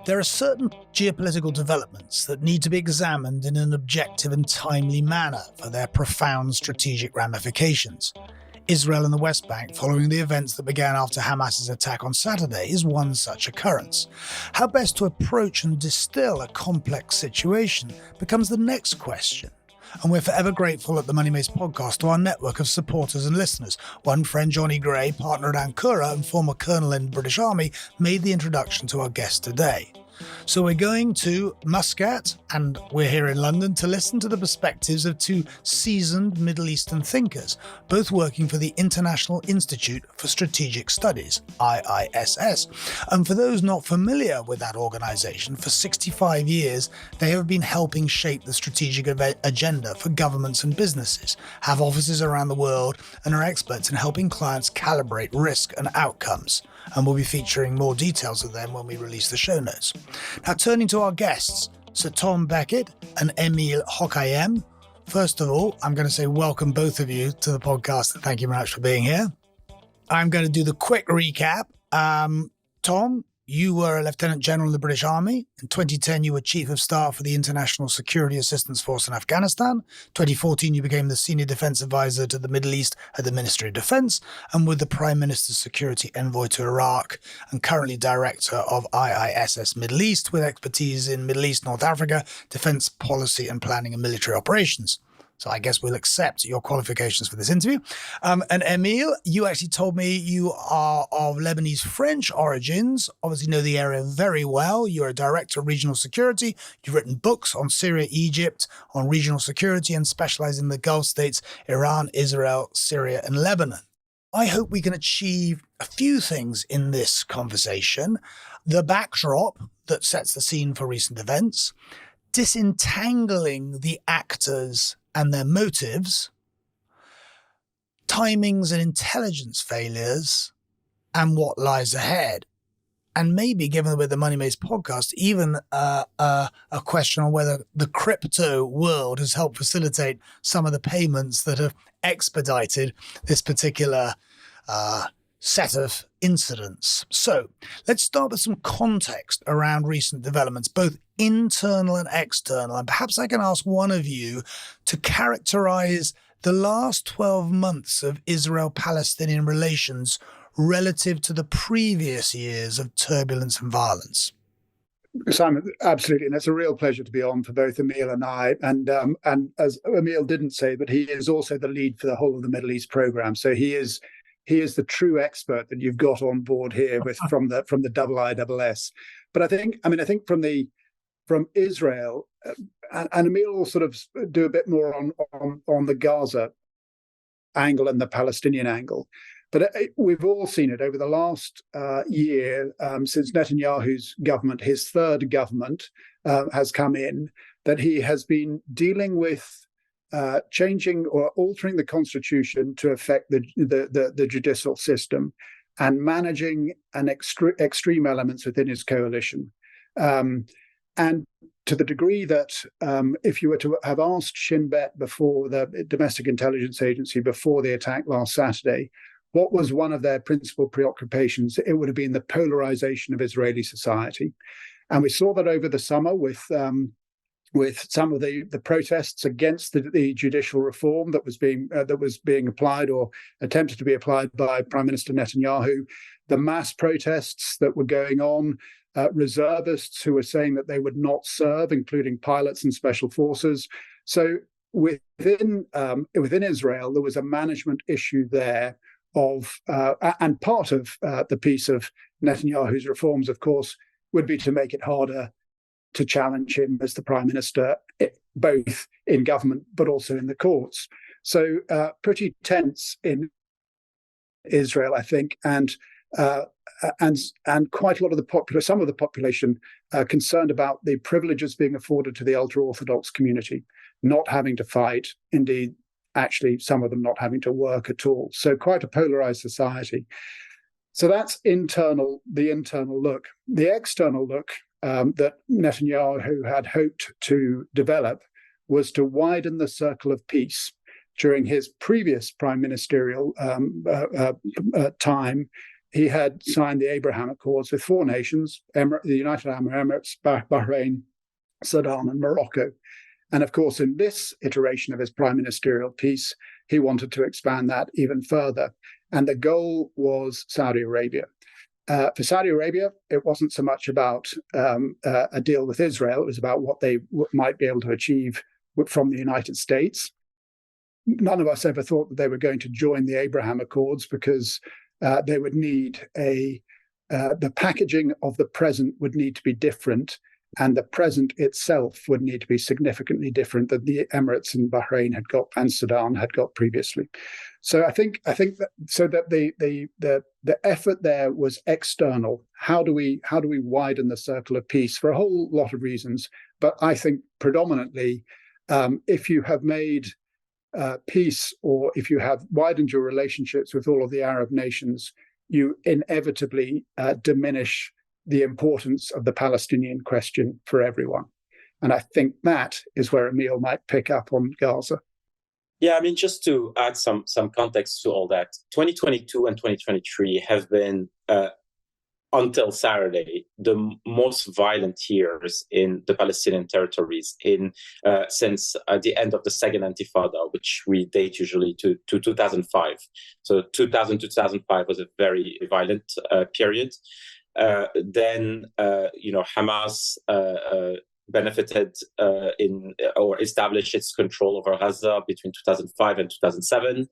There are certain geopolitical developments that need to be examined in an objective and timely manner for their profound strategic ramifications. Israel and the West Bank, following the events that began after Hamas's attack on Saturday, is one such occurrence. How best to approach and distill a complex situation becomes the next question. And we're forever grateful at the Money Maze podcast to our network of supporters and listeners. One friend, Johnny Gray, partner at Ankara and former colonel in the British Army, made the introduction to our guest today. So we're going to Muscat, and we're here in London to listen to the perspectives of two seasoned Middle Eastern thinkers, both working for the International Institute for Strategic Studies, IISS. And for those not familiar with that organisation, for 65 years they have been helping shape the strategic agenda for governments and businesses, have offices around the world, and are experts in helping clients calibrate risk and outcomes. And we'll be featuring more details of them when we release the show notes. Now, turning to our guests, Sir Tom Beckett and Emile Hokayem. First of all, I'm going to say welcome both of you to the podcast. Thank you very much for being here. I'm going to do the quick recap. Tom, you were a Lieutenant General in the British Army. In 2010, you were Chief of Staff for the International Security Assistance Force in Afghanistan. 2014, you became the Senior Defence Advisor to the Middle East at the Ministry of Defence and with the Prime Minister's Security Envoy to Iraq, and currently Director of IISS Middle East with expertise in Middle East, North Africa, defence policy and planning and military operations. So I guess we'll accept your qualifications for this interview. And Emile, you actually told me you are of Lebanese French origins, obviously know the area very well. You're a director of regional security. You've written books on Syria, Egypt, on regional security, and specialize in the Gulf states, Iran, Israel, Syria, and Lebanon. I hope we can achieve a few things in this conversation. The backdrop that sets the scene for recent events, disentangling the actors and their motives, timings and intelligence failures, and what lies ahead. And maybe, given with the Money Maze podcast, even a question on whether the crypto world has helped facilitate some of the payments that have expedited this particular set of incidents. So let's start with some context around recent developments, both internal and external. And perhaps I can ask one of you to characterize the last 12 months of Israel-Palestinian relations relative to the previous years of turbulence and violence. Simon, absolutely. And it's a real pleasure to be on for both Emile and I. And as Emile didn't say, but he is also the lead for the whole of the Middle East program. So he is the true expert that you've got on board here with from the IISS. But I think from Israel, and Emile will sort of do a bit more on the Gaza angle and the Palestinian angle. But we've all seen it over the last year since Netanyahu's government, his third government, has come in, that he has been dealing with changing or altering the constitution to affect the judicial system and managing extreme elements within his coalition. And to the degree that if you were to have asked Shin Bet before, the Domestic Intelligence Agency, before the attack last Saturday, what was one of their principal preoccupations, it would have been the polarization of Israeli society. And we saw that over the summer with some of the protests against the judicial reform that was being applied or attempted to be applied by Prime Minister Netanyahu, the mass protests that were going on, reservists who were saying that they would not serve, including pilots and special forces. So within Israel, there was a management issue there and part of the piece of Netanyahu's reforms, of course, would be to make it harder to challenge him as the prime minister, both in government but also in the courts. So pretty tense in Israel, I think, and quite a lot of some of the population concerned about the privileges being afforded to the ultra-Orthodox community, not having to fight, indeed, actually some of them not having to work at all. So quite a polarized society. So that's the internal look. The external look that Netanyahu had hoped to develop was to widen the circle of peace. During his previous prime ministerial time, he had signed the Abraham Accords with four nations: the United Arab Emirates, Bahrain, Sudan, and Morocco. And of course, in this iteration of his prime ministerial piece, he wanted to expand that even further. And the goal was Saudi Arabia. For Saudi Arabia, it wasn't so much about a deal with Israel. It was about what they might be able to achieve from the United States. None of us ever thought that they were going to join the Abraham Accords because they would need the packaging of the present would need to be different, and the present itself would need to be significantly different than the Emirates and Bahrain had got and Sudan had got previously. So I think that so that the effort there was external. How do we widen the circle of peace for a whole lot of reasons? But I think predominantly, if you have made peace, or if you have widened your relationships with all of the Arab nations, you inevitably diminish the importance of the Palestinian question for everyone. And I think that is where Emile might pick up on Gaza. Yeah, I mean, just to add some context to all that, 2022 and 2023 have been, until Saturday, the most violent years in the Palestinian territories since the end of the Second Intifada, which we date usually to 2005. So 2000 to 2005 was a very violent period. Then Hamas benefited or established its control over Gaza between 2005 and 2007,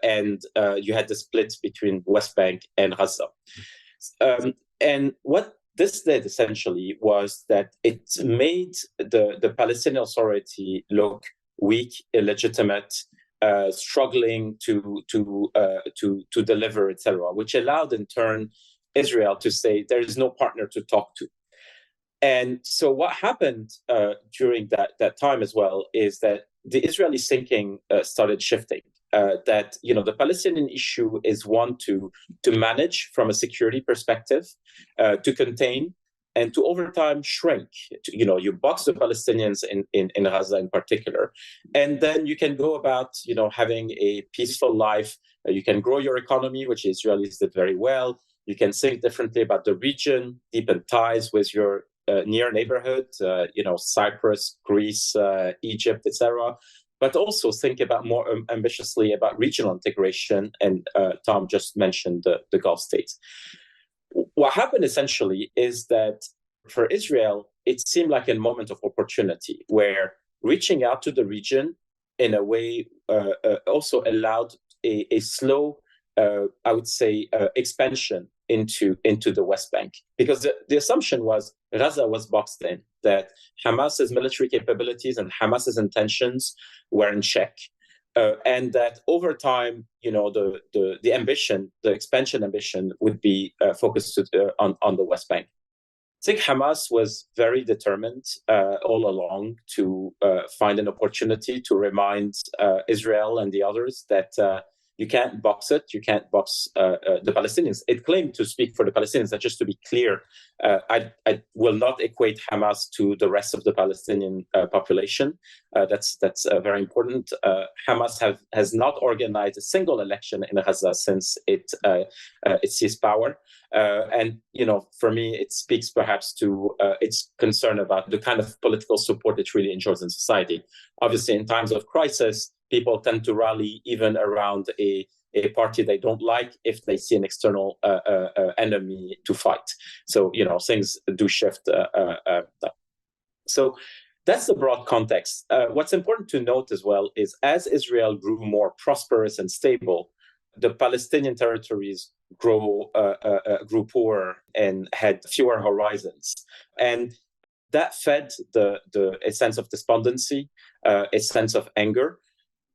and you had the split between West Bank and Gaza. And what this did essentially was that it made the Palestinian Authority look weak, illegitimate, struggling to deliver, etc., which allowed in turn Israel to say there is no partner to talk to. And so what happened during that time as well is that the Israeli thinking started shifting. That the Palestinian issue is one to manage from a security perspective, to contain, and to over time shrink. You box the Palestinians in Gaza in particular, and then you can go about having a peaceful life. You can grow your economy, which Israelis did very well. You can think differently about the region, deepen ties with your near neighborhood, Cyprus, Greece, Egypt, etc. But also think about more ambitiously about regional integration. And Tom just mentioned the Gulf states. What happened essentially is that for Israel, it seemed like a moment of opportunity where reaching out to the region in a way also allowed a slow, I would say, expansion into the West Bank. Because the assumption was Gaza was boxed in, that Hamas's military capabilities and Hamas's intentions were in check. And that over time, the ambition, the expansion ambition would be focused on the West Bank. I think Hamas was very determined all along to find an opportunity to remind Israel and the others that you can't box it. You can't box the Palestinians. It claimed to speak for the Palestinians. And just to be clear, I will not equate Hamas to the rest of the Palestinian population. That's very important. Hamas has not organized a single election in Gaza since it seized power. And for me, it speaks perhaps to its concern about the kind of political support it really enjoys in society. Obviously, in times of crisis, people tend to rally even around a party they don't like if they see an external enemy to fight. So, things do shift. So that's the broad context. What's important to note as well is as Israel grew more prosperous and stable, the Palestinian territories grew poorer and had fewer horizons. And that fed a sense of despondency, a sense of anger.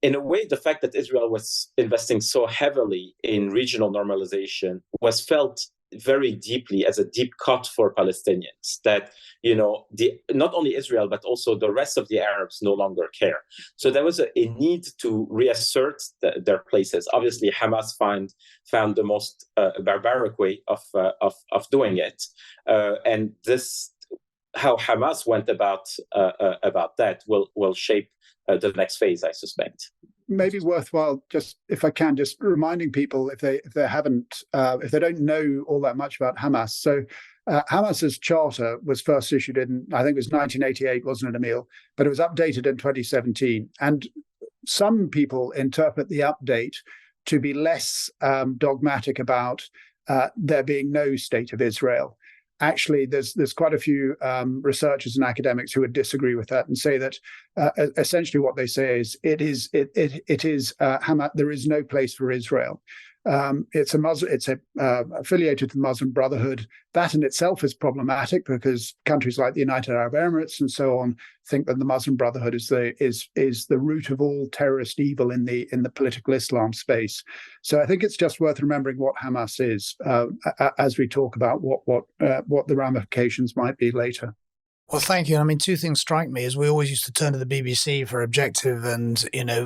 In a way, the fact that Israel was investing so heavily in regional normalization was felt very deeply as a deep cut for Palestinians, that not only Israel but also the rest of the Arabs no longer care. So there was a need to reassert their places. Obviously, Hamas found the most barbaric way of doing it, and this how Hamas went about that will shape the next phase, I suspect. maybe worthwhile, just if I can, just reminding people if they don't know all that much about Hamas. So Hamas's charter was first issued in, I think it was 1988, wasn't it, Emile? But it was updated in 2017, and some people interpret the update to be less dogmatic about there being no state of Israel. Actually, there's quite a few researchers and academics who would disagree with that and say that essentially what they say is it is Hamas. There is no place for Israel. It's affiliated to the Muslim Brotherhood. That in itself is problematic because countries like the United Arab Emirates and so on think that the Muslim Brotherhood is the root of all terrorist evil in the political Islam space. So I think it's just worth remembering what Hamas is as we talk about what the ramifications might be later. Well, thank you. I mean, two things strike me as we always used to turn to the BBC for objective and,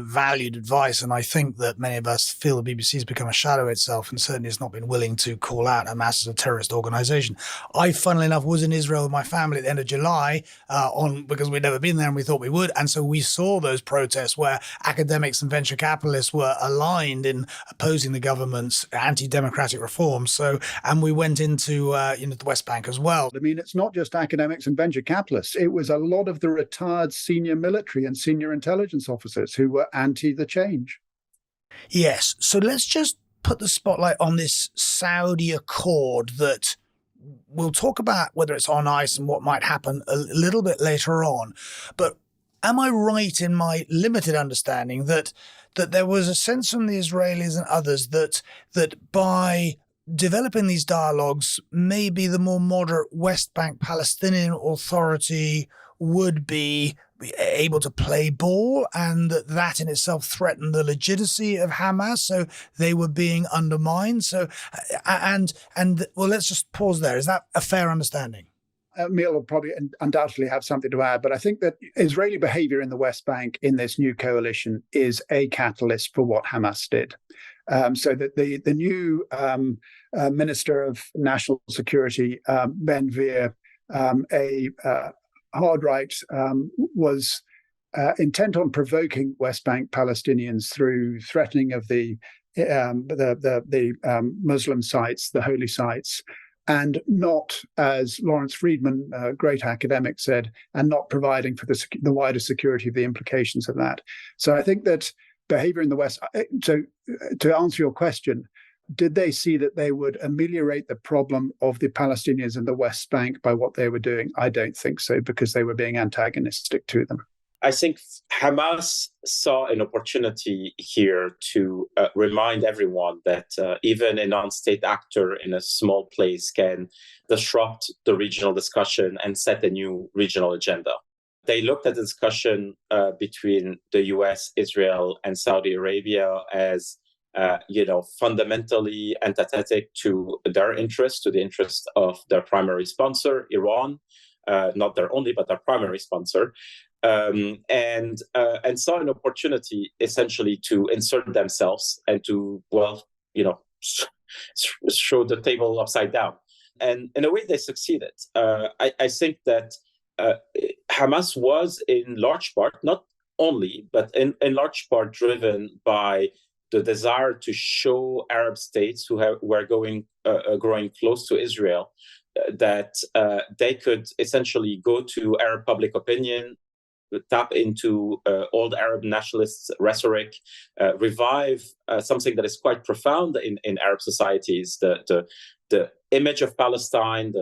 valued advice. And I think that many of us feel the BBC has become a shadow itself and certainly has not been willing to call out Hamas as a terrorist organization. I, funnily enough, was in Israel with my family at the end of July because we'd never been there and we thought we would. And so we saw those protests where academics and venture capitalists were aligned in opposing the government's anti-democratic reforms. And we went into, the West Bank as well. I mean, it's not just academics and venture capitalists. It was a lot of the retired senior military and senior intelligence officers who were anti the change. Yes. So let's just put the spotlight on this Saudi accord that we'll talk about whether it's on ice and what might happen a little bit later on. But am I right in my limited understanding that there was a sense from the Israelis and others that by developing these dialogues, maybe the more moderate West Bank Palestinian Authority would be able to play ball, and that in itself threatened the legitimacy of Hamas, so they were being undermined. So, well, let's just pause there. Is that a fair understanding? Emile will probably undoubtedly have something to add, but I think that Israeli behavior in the West Bank in this new coalition is a catalyst for what Hamas did. So that the new Minister of National Security, Behaviour, a hard right, was intent on provoking West Bank Palestinians through threatening of the Muslim sites, the holy sites, and not, as Lawrence Friedman, a great academic, said, and not providing for the wider security of the implications of that. So I think that behavior in the West. So to answer your question, did they see that they would ameliorate the problem of the Palestinians in the West Bank by what they were doing? I don't think so, because they were being antagonistic to them. I think Hamas saw an opportunity here to remind everyone that even a non-state actor in a small place can disrupt the regional discussion and set a new regional agenda. They looked at the discussion between the US, Israel, and Saudi Arabia as, fundamentally antithetic to their interest, to the interest of their primary sponsor, Iran, not their only, but their primary sponsor, and saw an opportunity essentially to insert themselves and to, show the table upside down. And in a way, they succeeded. I think that Hamas was in large part, not only, but in large part driven by the desire to show Arab states who were growing close to Israel that they could essentially go to Arab public opinion, tap into old Arab nationalist rhetoric, revive something that is quite profound in Arab societies, the image of Palestine,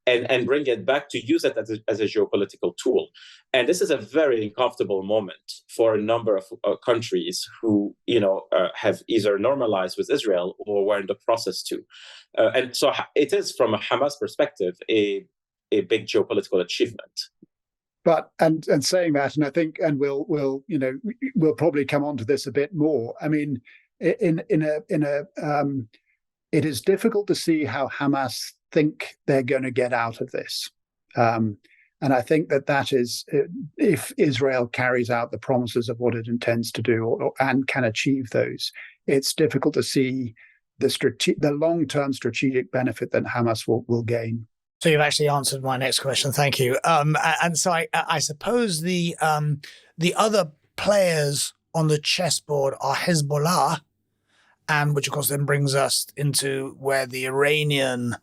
and bring it back to use it as a geopolitical tool. And this is a very uncomfortable moment for a number of countries who, have either normalized with Israel or were in the process to. And so it is, from a Hamas perspective, a big geopolitical achievement. But and saying that, and I think, and we'll probably come on to this a bit more. I mean, it is difficult to see how Hamas think they're going to get out of this. And I think that is, if Israel carries out the promises of what it intends to do and can achieve those, it's difficult to see the long-term strategic benefit that Hamas will gain. So you've actually answered my next question. Thank you. And so I suppose the other players on the chessboard are Hezbollah, and which of course then brings us into where the Iranian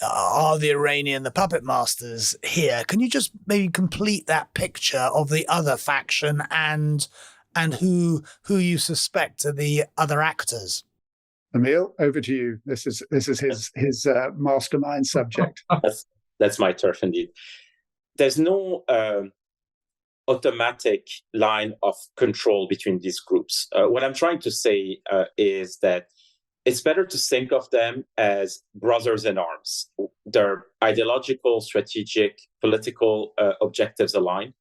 the puppet masters here. Can you just maybe complete that picture of the other faction and who you suspect are the other actors? Emile, over to you. This is his mastermind subject. That's my turf indeed. There's no automatic line of control between these groups. What I'm trying to say is that it's better to think of them as brothers in arms. Their ideological, strategic, political objectives align.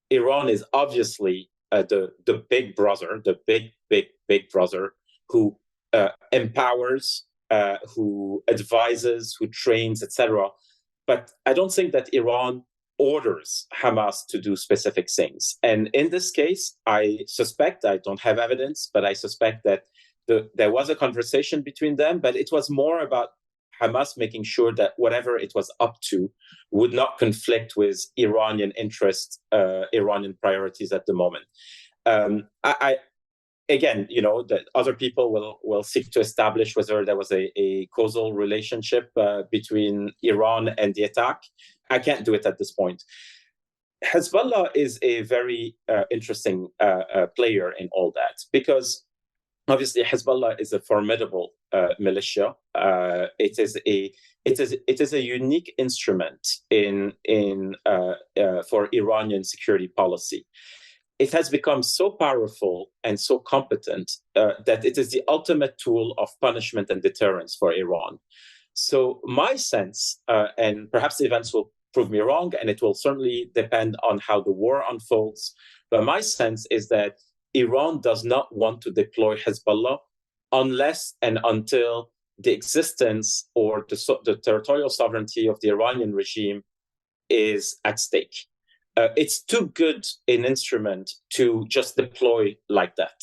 Iran is obviously the big brother, the big brother who empowers, who advises, who trains, etc. But I don't think that Iran orders Hamas to do specific things. And in this case, I suspect, I don't have evidence, but I suspect that there was a conversation between them, but it was more about Hamas making sure that whatever it was up to would not conflict with Iranian interests, Iranian priorities at the moment. Again, that other people will seek to establish whether there was a causal relationship between Iran and the attack. I can't do it at this point. Hezbollah is a very interesting player in all that, because obviously Hezbollah is a formidable militia. It is a unique instrument for Iranian security policy. It has become so powerful and so competent that it is the ultimate tool of punishment and deterrence for Iran. So my sense, and perhaps the events will prove me wrong, and it will certainly depend on how the war unfolds, but my sense is that Iran does not want to deploy Hezbollah unless and until the existence or the territorial sovereignty of the Iranian regime is at stake. It's too good an instrument to just deploy like that.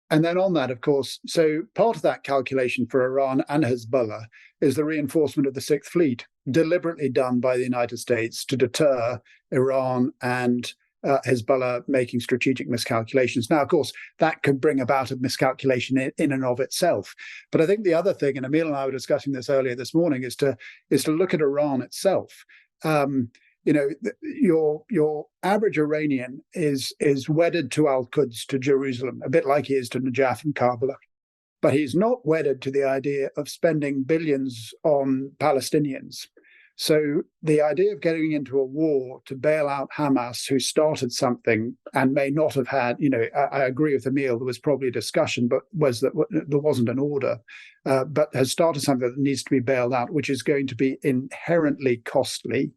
And then on that, of course, so part of that calculation for Iran and Hezbollah is the reinforcement of the Sixth Fleet, deliberately done by the United States to deter Iran and Hezbollah making strategic miscalculations. Now, of course, that could bring about a miscalculation in and of itself. But I think the other thing, and Emile and I were discussing this earlier this morning, is to look at Iran itself. Your average Iranian is wedded to Al-Quds, to Jerusalem, a bit like he is to Najaf and Karbala. But he's not wedded to the idea of spending billions on Palestinians. So the idea of getting into a war to bail out Hamas, who started something and may not have had, I agree with Emile, there was probably a discussion, but there wasn't an order, but has started something that needs to be bailed out, which is going to be inherently costly,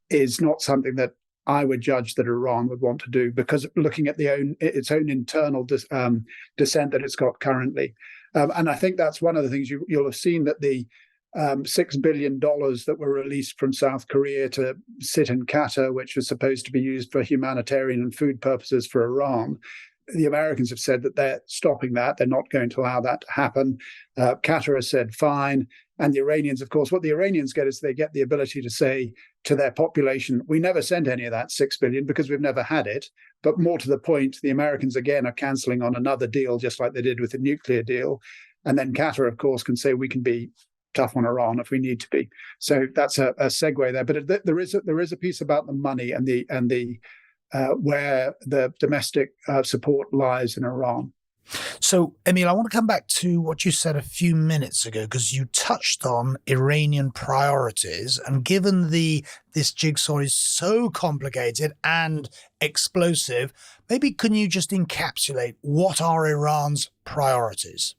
is not something that I would judge that Iran would want to do, because looking at its own internal dissent that it's got currently. And I think that's one of the things you'll have seen, that the $6 billion that were released from South Korea to sit in Qatar, which was supposed to be used for humanitarian and food purposes for Iran. The Americans have said that they're stopping that. They're not going to allow that to happen. Qatar has said fine. And the Iranians, of course, what the Iranians get is they get the ability to say to their population, we never sent any of that $6 billion because we've never had it. But more to the point, the Americans, again, are cancelling on another deal, just like they did with the nuclear deal. And then Qatar, of course, can say we can be tough on Iran if we need to be. So that's a segue there. But there is a piece about the money and the where the domestic support lies in Iran. So, Emile, I want to come back to what you said a few minutes ago, because you touched on Iranian priorities. And given this jigsaw is so complicated and explosive, maybe can you just encapsulate what are Iran's priorities?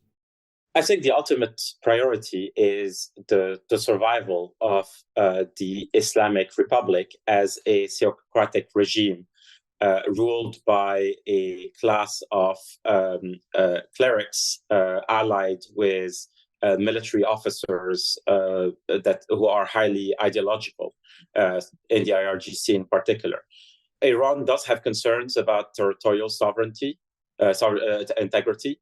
I think the ultimate priority is the survival of the Islamic Republic as a theocratic regime ruled by a class of clerics allied with military officers who are highly ideological, in the IRGC in particular. Iran does have concerns about territorial sovereignty, integrity.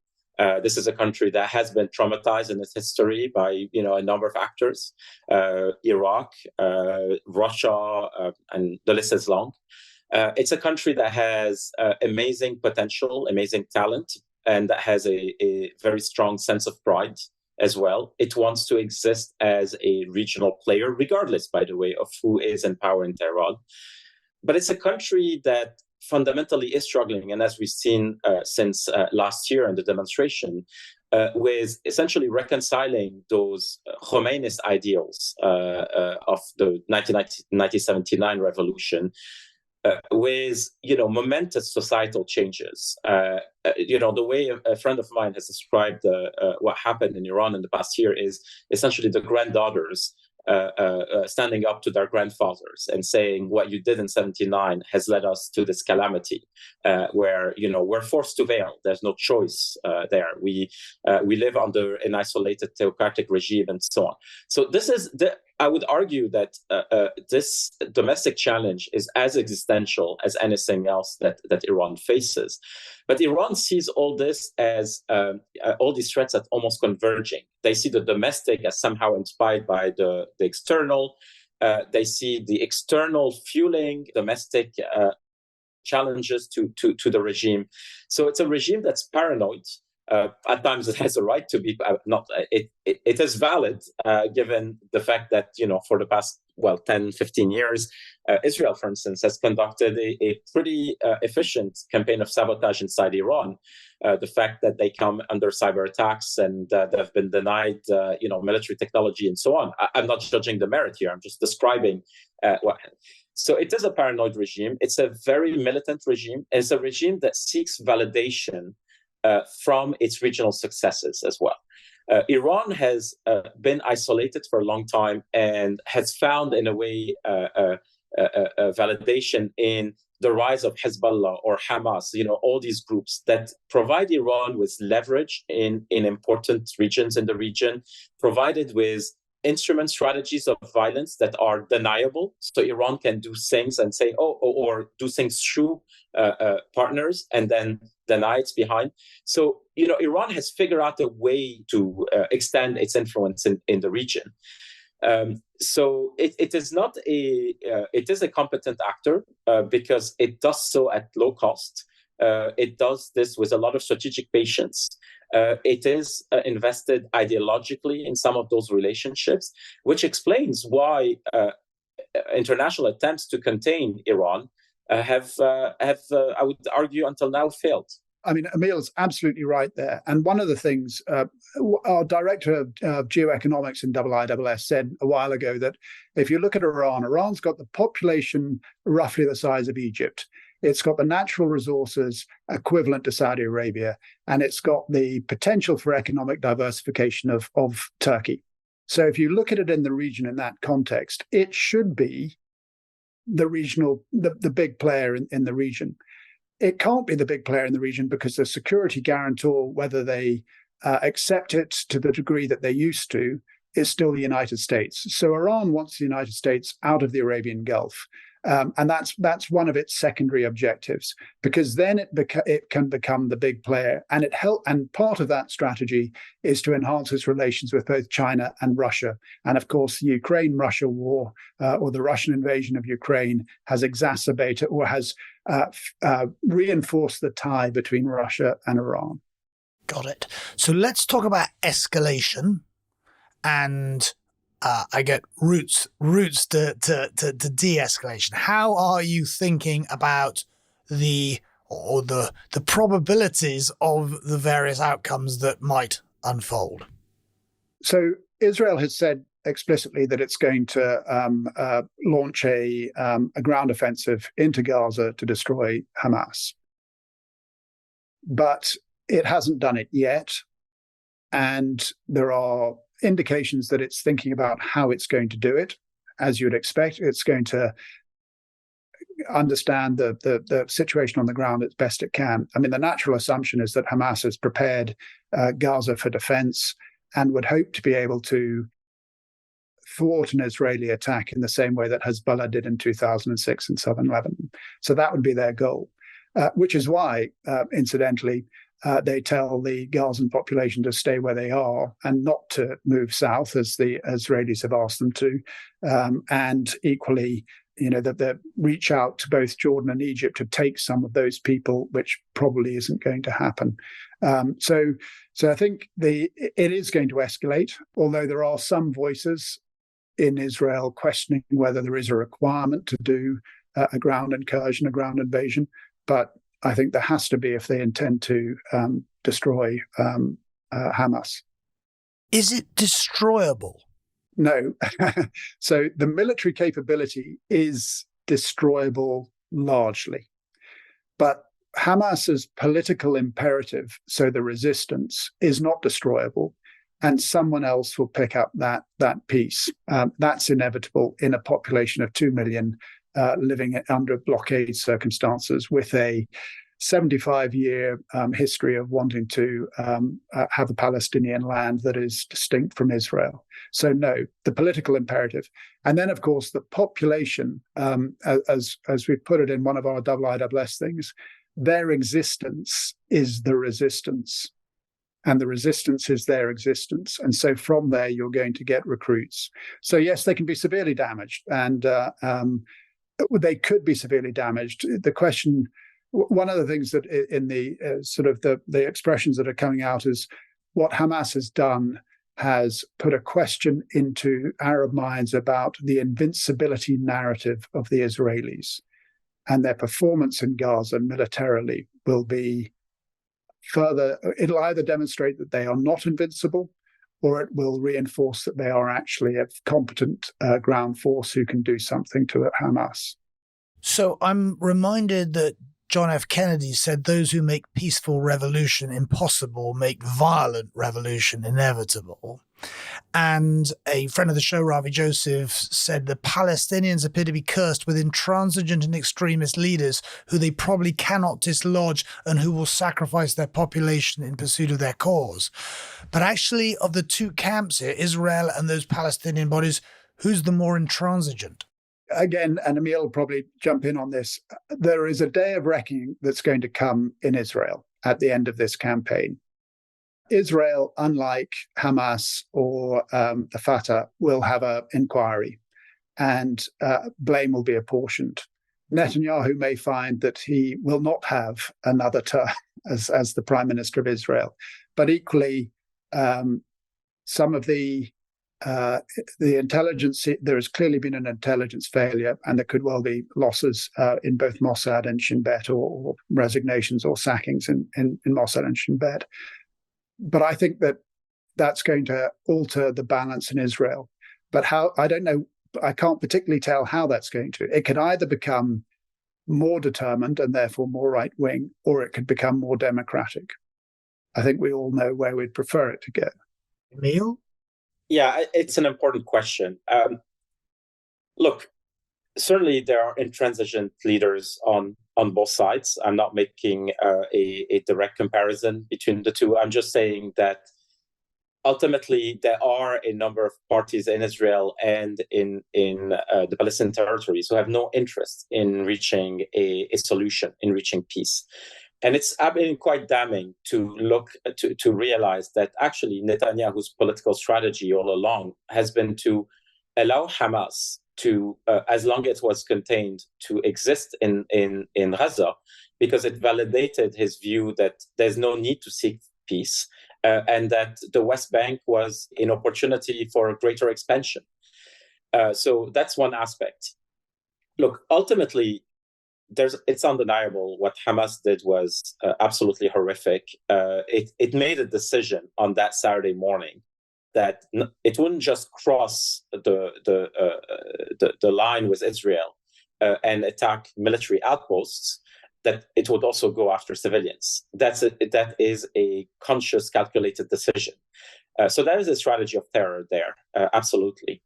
This is a country that has been traumatized in its history by, a number of actors, Iraq, Russia, and the list is long. It's a country that has amazing potential, amazing talent, and that has a very strong sense of pride as well. It wants to exist as a regional player, regardless, by the way, of who is in power in Tehran. But it's a country that fundamentally is struggling, and as we've seen since last year in the demonstration, with essentially reconciling those Khomeini's ideals of the 1979 revolution with momentous societal changes. The way a friend of mine has described what happened in Iran in the past year is essentially the granddaughters standing up to their grandfathers and saying, what you did in 79 has led us to this calamity, where we're forced to veil. There's no choice there. We live under an isolated theocratic regime and so on. So this is I would argue that this domestic challenge is as existential as anything else that Iran faces. But Iran sees all this as all these threats as almost converging. They see the domestic as somehow inspired by the external. They see the external fueling domestic challenges to the regime. So it's a regime that's paranoid. At times it has a right to be not. It is valid given the fact that for the past 10, 15 years, Israel, for instance, has conducted a pretty efficient campaign of sabotage inside Iran. The fact that they come under cyber attacks and they've been denied, military technology and so on. I'm not judging the merit here. I'm just describing what. So it is a paranoid regime. It's a very militant regime. It's a regime that seeks validation from its regional successes as well. Iran has been isolated for a long time and has found, in a way, validation in the rise of Hezbollah or Hamas, all these groups that provide Iran with leverage in important regions in the region, provided with instrument strategies of violence that are deniable. So Iran can do things and say, or do things through partners and then deny it's behind. So, Iran has figured out a way to extend its influence in the region. So it is not it is a competent actor because it does so at low cost. It does this with a lot of strategic patience. It is invested ideologically in some of those relationships, which explains why international attempts to contain Iran have I would argue, until now failed. I mean, Emile's absolutely right there. And one of the things our director of geoeconomics in IISS said a while ago, that if you look at Iran, Iran's got the population roughly the size of Egypt. It's got the natural resources equivalent to Saudi Arabia, and it's got the potential for economic diversification of Turkey. So if you look at it in the region in that context, it should be the big player in the region. It can't be the big player in the region because the security guarantor, whether they accept it to the degree that they used to, is still the United States. So Iran wants the United States out of the Arabian Gulf. And that's one of its secondary objectives, because then it can become the big player, and and part of that strategy is to enhance its relations with both China and Russia. And of course, the Ukraine-Russia war, or the Russian invasion of Ukraine, has exacerbated or has reinforced the tie between Russia and Iran. Got it. So let's talk about escalation and. I get routes to de-escalation. How are you thinking about the probabilities of the various outcomes that might unfold? So Israel has said explicitly that it's going to launch a ground offensive into Gaza to destroy Hamas, but it hasn't done it yet, and there are indications that it's thinking about how it's going to do it. As you'd expect, it's going to understand the situation on the ground as best it can. I mean, the natural assumption is that Hamas has prepared Gaza for defense and would hope to be able to thwart an Israeli attack in the same way that Hezbollah did in 2006 in southern Lebanon. So that would be their goal, which is why, incidentally, they tell the Gazan population to stay where they are and not to move south, as the Israelis have asked them to. And equally, that they reach out to both Jordan and Egypt to take some of those people, which probably isn't going to happen. So I think it is going to escalate, although there are some voices in Israel questioning whether there is a requirement to do a ground incursion, a ground invasion. But I think there has to be if they intend to destroy Hamas. Is it destroyable? No. So the military capability is destroyable largely. But Hamas's political imperative, so the resistance, is not destroyable. And someone else will pick up that piece. That's inevitable in a population of 2 million living under blockade circumstances with a 75-year history of wanting to have a Palestinian land that is distinct from Israel. So no, the political imperative. And then, of course, the population, as we put it in one of our IISS things, their existence is the resistance. And the resistance is their existence. And so from there, you're going to get recruits. So yes, they can be severely damaged. And they could be severely damaged. The question... One of the things that in the sort of the expressions that are coming out is what Hamas has done has put a question into Arab minds about the invincibility narrative of the Israelis, and their performance in Gaza militarily will be further. It'll either demonstrate that they are not invincible, or it will reinforce that they are actually a competent ground force who can do something to Hamas. So I'm reminded that John F. Kennedy said those who make peaceful revolution impossible make violent revolution inevitable. And a friend of the show, Ravi Joseph, said the Palestinians appear to be cursed with intransigent and extremist leaders who they probably cannot dislodge and who will sacrifice their population in pursuit of their cause. But actually, of the two camps here, Israel and those Palestinian bodies, who's the more intransigent? Again, and Emile will probably jump in on this, there is a day of reckoning that's going to come in Israel at the end of this campaign. Israel, unlike Hamas or the Fatah, will have an inquiry and blame will be apportioned. Netanyahu may find that he will not have another term as the Prime Minister of Israel, but equally some of the intelligence, there has clearly been an intelligence failure, and there could well be losses in both Mossad and Shin Bet, or resignations or sackings in Mossad and Shin Bet. But I think that's going to alter the balance in Israel. But how, I don't know, I can't particularly tell how that's going to. It could either become more determined and therefore more right-wing, or it could become more democratic. I think we all know where we'd prefer it to go. Emile? Yeah, it's an important question. Look, certainly there are intransigent leaders on both sides. I'm not making a direct comparison between the two. I'm just saying that ultimately there are a number of parties in Israel and in the Palestinian territories who have no interest in reaching a solution, in reaching peace. And it's been quite damning to look to realize that actually Netanyahu's political strategy all along has been to allow Hamas to, as long as it was contained, to exist in Gaza, because it validated his view that there's no need to seek peace, and that the West Bank was an opportunity for greater expansion. So that's one aspect. Look, ultimately, it's undeniable what Hamas did was absolutely horrific. It made a decision on that Saturday morning that it wouldn't just cross the line with Israel and attack military outposts, that it would also go after civilians. That is a conscious, calculated decision. So there is a strategy of terror there, absolutely.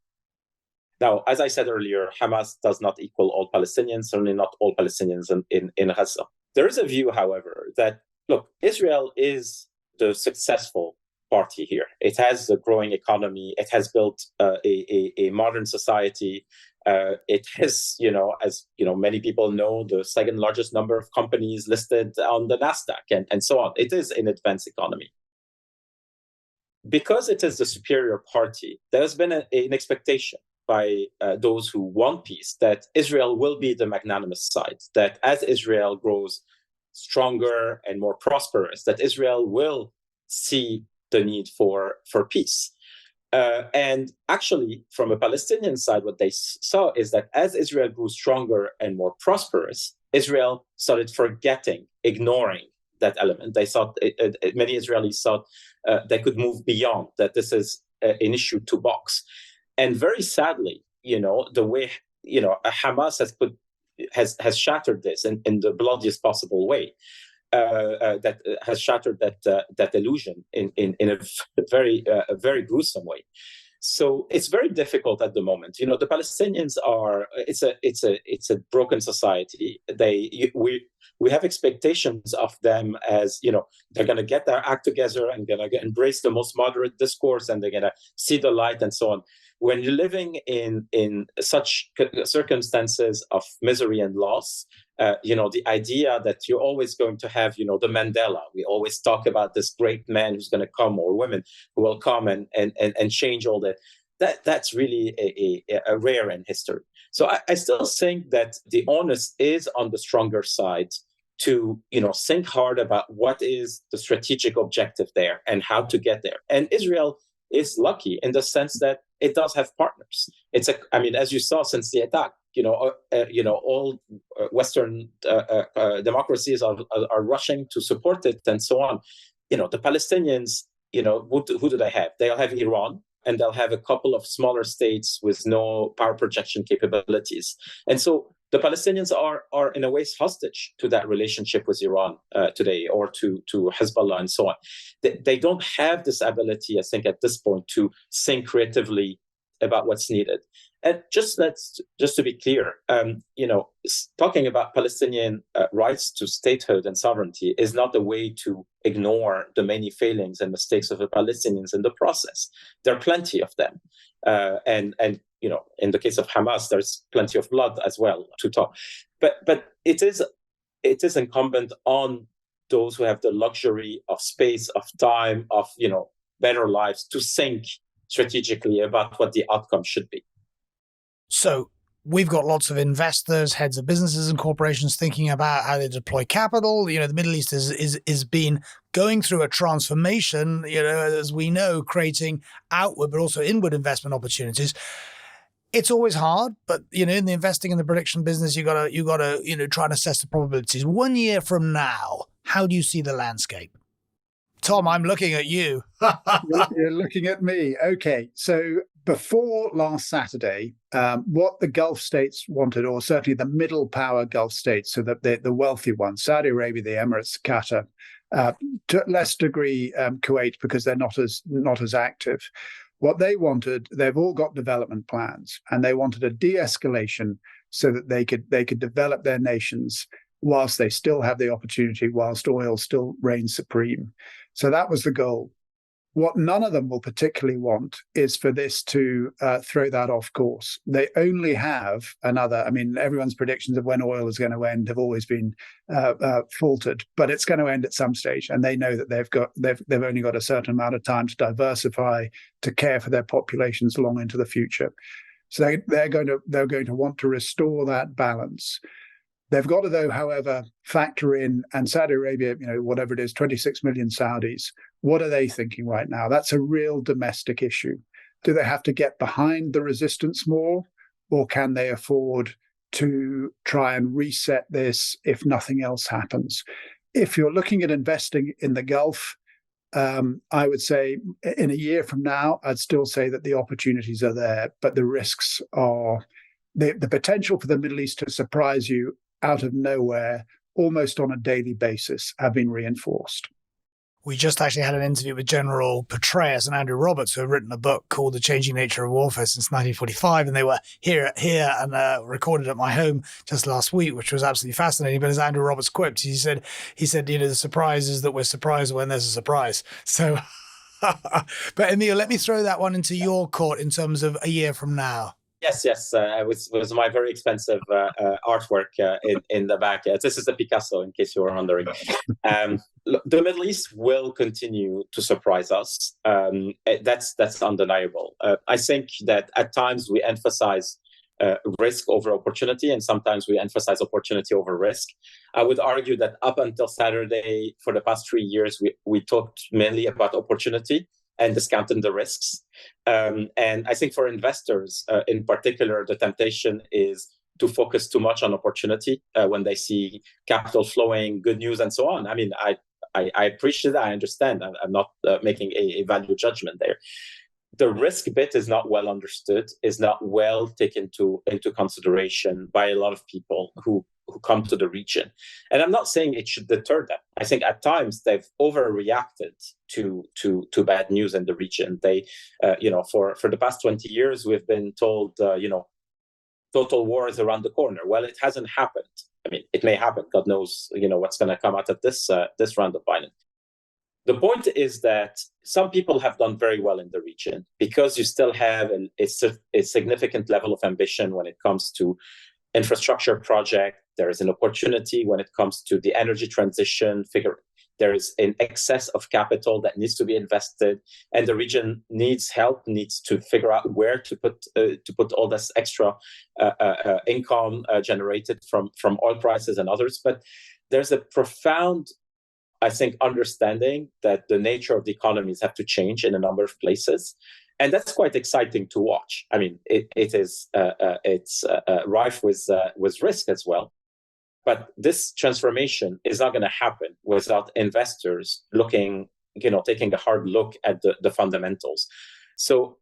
Now, as I said earlier, Hamas does not equal all Palestinians, certainly not all Palestinians in Gaza. There is a view, however, that, look, Israel is the successful party here. It has a growing economy. It has built a modern society. It has, as many people know, the second largest number of companies listed on the NASDAQ and so on. It is an advanced economy. Because it is the superior party, there has been an expectation by those who want peace that Israel will be the magnanimous side, that as Israel grows stronger and more prosperous, that Israel will see the need for peace. And actually, from a Palestinian side, what they saw is that as Israel grew stronger and more prosperous, Israel started forgetting, ignoring that element. They thought, many Israelis thought they could move beyond, that this is an issue to box. And very sadly, the way, Hamas has shattered this in the bloodiest possible way. That has shattered that illusion in a very gruesome way. So it's very difficult at the moment. The Palestinians are it's a broken society. We have expectations of them as they're going to get their act together and going to embrace the most moderate discourse, and they're going to see the light and so on. When you're living in such circumstances of misery and loss, the idea that you're always going to have, the Mandela. We always talk about this great man who's going to come, or women who will come and change all that. That's really a rare in history. So I still think that the onus is on the stronger side to think hard about what is the strategic objective there and how to get there. And Israel is lucky in the sense that it does have partners. As you saw since the attack, all Western democracies are rushing to support it and so on. The Palestinians, who do they have? They'll have Iran, and they'll have a couple of smaller states with no power projection capabilities. And so the Palestinians are in a way hostage to that relationship with Iran today, or to Hezbollah and so on. They don't have this ability, I think, at this point to think creatively about what's needed. And just to be clear, talking about Palestinian rights to statehood and sovereignty is not a way to ignore the many failings and mistakes of the Palestinians in the process. There are plenty of them, and in the case of Hamas, there's plenty of blood as well to talk. But it is incumbent on those who have the luxury of space, of time, of better lives to think strategically about what the outcome should be. So we've got lots of investors, heads of businesses and corporations thinking about how they deploy capital. The Middle East is been going through a transformation, as we know, creating outward but also inward investment opportunities. It's always hard, but in the investing and the prediction business, you gotta try and assess the probabilities. 1 year from now, how do you see the landscape? Tom, I'm looking at you. You're looking at me. Okay, so before last Saturday, what the Gulf states wanted, or certainly the middle power Gulf states, so that the wealthy ones, Saudi Arabia, the Emirates, Qatar, to a less degree Kuwait, because they're not as active. What they wanted, they've all got development plans, and they wanted a de-escalation so that they could develop their nations whilst they still have the opportunity, whilst oil still reigns supreme. So that was the goal. What none of them will particularly want is for this to throw that off course. They only have another, everyone's predictions of when oil is going to end have always been faltered, but it's going to end at some stage. And they know that they've only got a certain amount of time to diversify, to care for their populations long into the future. So they're going to want to restore that balance. They've got to, though, however, factor in, and Saudi Arabia, whatever it is, 26 million Saudis, what are they thinking right now? That's a real domestic issue. Do they have to get behind the resistance more, or can they afford to try and reset this if nothing else happens? If you're looking at investing in the Gulf, I would say in a year from now, I'd still say that the opportunities are there, but the risks are the potential for the Middle East to surprise you out of nowhere, almost on a daily basis, have been reinforced. We just actually had an interview with General Petraeus and Andrew Roberts, who have written a book called The Changing Nature of Warfare since 1945, and they were here and recorded at my home just last week, which was absolutely fascinating. But as Andrew Roberts quipped, he said, the surprise is that we're surprised when there's a surprise. So, but Emile, let me throw that one into your court in terms of a year from now. Yes. It was my very expensive artwork in the back. This is the Picasso, in case you were wondering. The Middle East will continue to surprise us. That's undeniable. I think that at times we emphasize risk over opportunity, and sometimes we emphasize opportunity over risk. I would argue that up until Saturday, for the past 3 years, we talked mainly about opportunity and discounting the risks. And I think for investors in particular, the temptation is to focus too much on opportunity when they see capital flowing, good news, and so on. I mean, I appreciate that. I understand. I'm not making a value judgment there. The risk bit is not well understood, is not well taken into consideration by a lot of people who come to the region. And I'm not saying it should deter them. I think at times they've overreacted to bad news in the region. They, for the past 20 years, we've been told, total war is around the corner. Well, it hasn't happened. I mean, it may happen. God knows, what's going to come out of this round of violence. The point is that some people have done very well in the region because you still have a significant level of ambition when it comes to infrastructure project. There is an opportunity when it comes to the energy transition. There is an excess of capital that needs to be invested, and the region needs help, needs to figure out where to put all this extra income generated from oil prices and others. But there's a profound, I think, understanding that the nature of the economies have to change in a number of places. And that's quite exciting to watch. I mean, it's rife with risk as well. But this transformation is not going to happen without investors looking, taking a hard look at the fundamentals. So,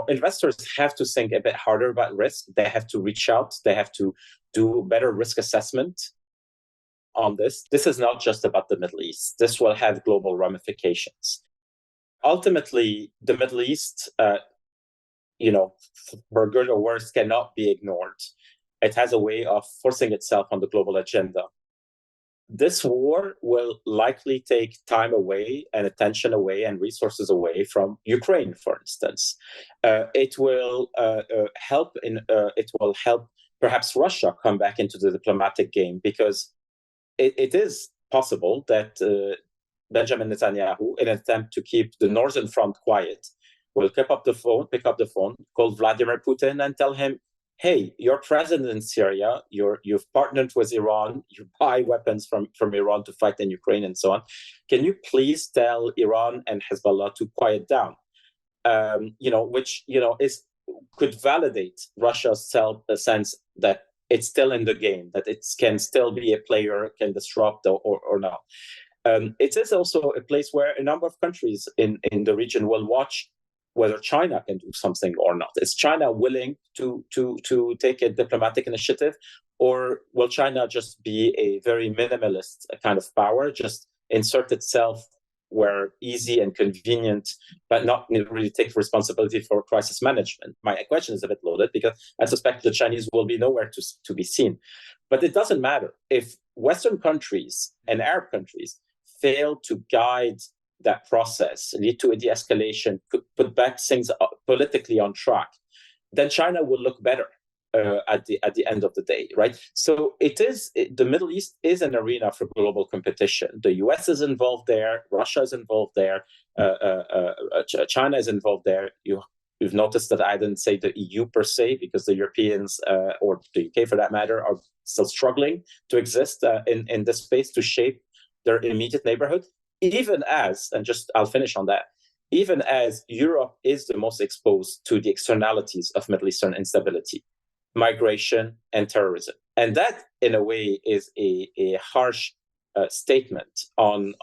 investors have to think a bit harder about risk. They have to reach out. They have to do better risk assessment on this. This is not just about the Middle East. This will have global ramifications. Ultimately, the Middle East, for good or worse, cannot be ignored. It has a way of forcing itself on the global agenda. This war will likely take time away and attention away and resources away from Ukraine, for instance. It will help. It will help perhaps Russia come back into the diplomatic game, because it is possible that Benjamin Netanyahu, in an attempt to keep the Northern Front quiet, will pick up the phone, call Vladimir Putin and tell him, hey, you're president in Syria, you've partnered with Iran, you buy weapons from Iran to fight in Ukraine and so on. Can you please tell Iran and Hezbollah to quiet down? Which could validate Russia's sense that it's still in the game, that it can still be a player, can disrupt or not. It is also a place where a number of countries in the region will watch whether China can do something or not. Is China willing to take a diplomatic initiative, or will China just be a very minimalist kind of power, just insert itself where easy and convenient, but not really take responsibility for crisis management? My question is a bit loaded, because I suspect the Chinese will be nowhere to be seen. But it doesn't matter. If Western countries and Arab countries fail to guide that process, lead to a de-escalation, put back things politically on track, then China will look better at the end of the day, right? So the Middle East is an arena for global competition. The US is involved there, Russia is involved there, China is involved there. You've noticed that I didn't say the EU per se, because the Europeans, or the UK for that matter, are still struggling to exist in this space to shape their immediate neighborhood. Even as, and just I'll finish on that, even as Europe is the most exposed to the externalities of Middle Eastern instability, migration and terrorism. And that, in a way, is a harsh statement on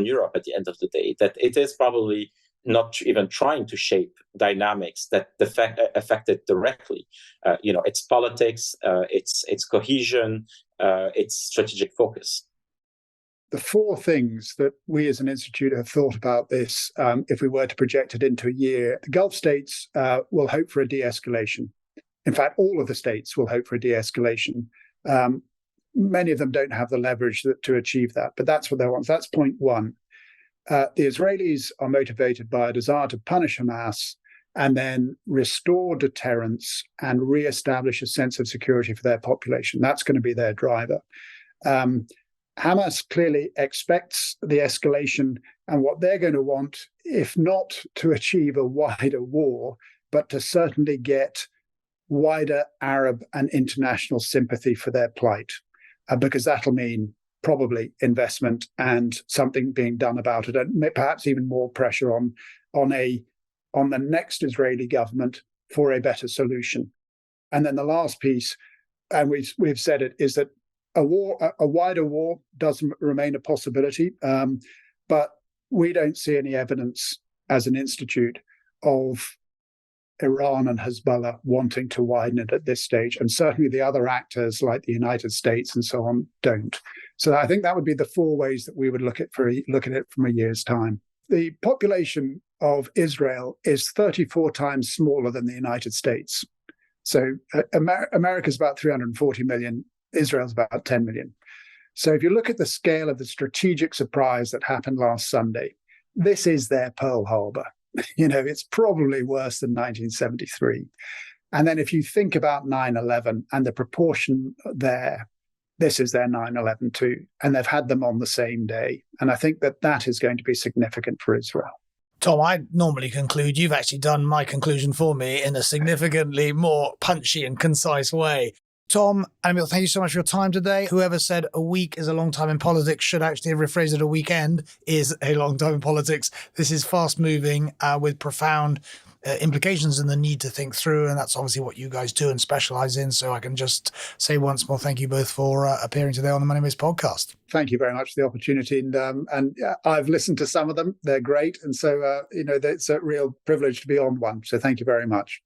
Europe at the end of the day, that it is probably not even trying to shape dynamics that affect it directly. Its politics, its cohesion, its strategic focus. The four things that we as an institute have thought about this, if we were to project it into a year: the Gulf states will hope for a de-escalation. In fact, all of the states will hope for a de-escalation. Many of them don't have the leverage to achieve that, but that's what they want. That's point one. The Israelis are motivated by a desire to punish Hamas and then restore deterrence and reestablish a sense of security for their population. That's going to be their driver. Hamas clearly expects the escalation, and what they're going to want, if not to achieve a wider war, but to certainly get wider Arab and international sympathy for their plight, because that'll mean probably investment and something being done about it, and perhaps even more pressure on the next Israeli government for a better solution. And then the last piece, and we've said it, is that a wider war does remain a possibility, but we don't see any evidence as an institute of Iran and Hezbollah wanting to widen it at this stage, and certainly the other actors like the United States and so on don't. So I think that would be the four ways that we would look at it from a year's time. The population of Israel is 34 times smaller than the United States. So America's about 340 million, Israel's about 10 million. So if you look at the scale of the strategic surprise that happened last Sunday, this is their Pearl Harbor. It's probably worse than 1973. And then if you think about 9/11 and the proportion there, this is their 9/11 too. And they've had them on the same day. And I think that is going to be significant for Israel. Tom, I normally conclude. You've actually done my conclusion for me in a significantly more punchy and concise way. Tom and Emile, thank you so much for your time today. Whoever said a week is a long time in politics should actually have rephrased it, a weekend is a long time in politics. This is fast moving with profound implications and the need to think through. And that's obviously what you guys do and specialize in. So I can just say once more, thank you both for appearing today on the Money Maze podcast. Thank you very much for the opportunity. And I've listened to some of them. They're great. And so, it's a real privilege to be on one. So thank you very much.